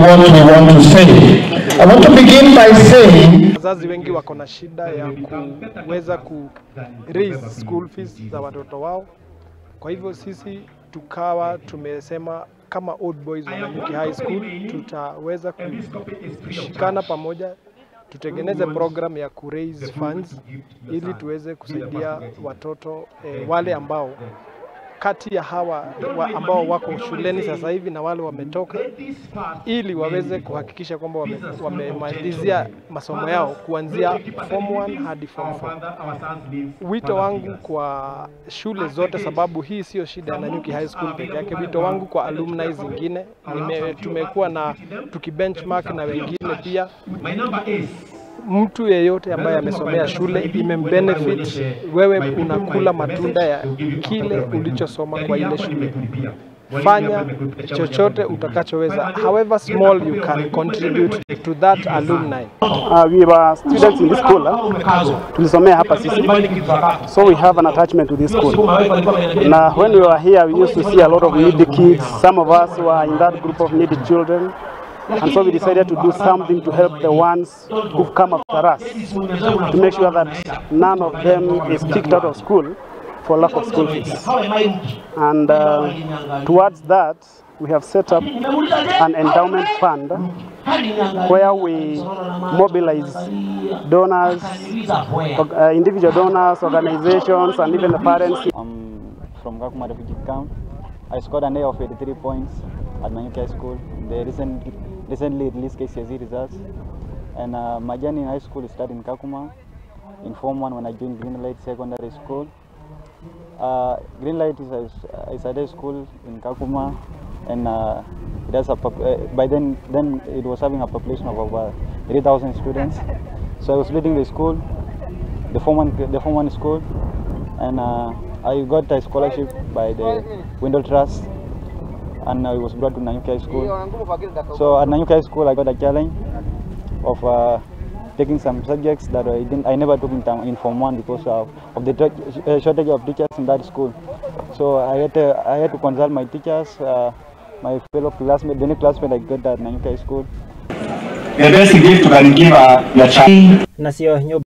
what we want to say. I want to begin by saying wazazi wengi wako na shida ya kuweza ku raise school fees za watoto wao. Kwa hivyo sisi tukawa tumesema kama Old Boys wa Nyanyuki High School tutaweza kushikana pamoja tutengeneze program ya ku raise funds ili tuweze kusaidia watoto wale ambao kati ya hawa ambao wako shuleni sasa hivi na wale wametoka, ili waweze kuhakikisha kwamba wamemalizia masomo yao kuanzia form 1 hadi form 4. Wito wangu kwa shule zote, sababu hii sio shida ya Nyanyuki High School pekee yake, wito wangu kwa alumni zingine, tumekuwa na tukibenchmark na wengine pia. Mtu yeyote ambaye amesomea shule imembenefit, wewe unakula matunda ya kile ulichosoma kwa ile shule. Fanya chochote utakachoweza, however small you can contribute to that alumni. We were students in this school. Tulisomea hapa sisi, so we have an attachment to this school. Now when we were here, we used to see a lot of needy kids. Some of us were in that group of needy children. And so we decided to do something to help the ones who've come after us, to make sure that none of them is kicked out of school for lack of school fees. And towards that, we have set up an endowment fund where we mobilize donors, individual donors, organizations, and even the parents. I'm from Kakuma refugee camp. I scored an A of 83 points at Nyanyuki High School. They recently released KCSE results. And my journey in high school started in Kakuma, in Form 1 when I joined Greenlight Secondary School. Greenlight is a day school in Kakuma, and it has by then it was having a population of over 3,000 students. So I was leading the school, the Form 1 school, and I got a scholarship by the Wendell Trust, and I was brought to Nyanyuki High School. So at Nyanyuki High School, I got a challenge of taking some subjects that I never took in Form 1 because of the shortage of teachers in that school. So I had to consult my teachers, my fellow classmates, the new classmate I got at Nyanyuki High School. The best gift you can give your child.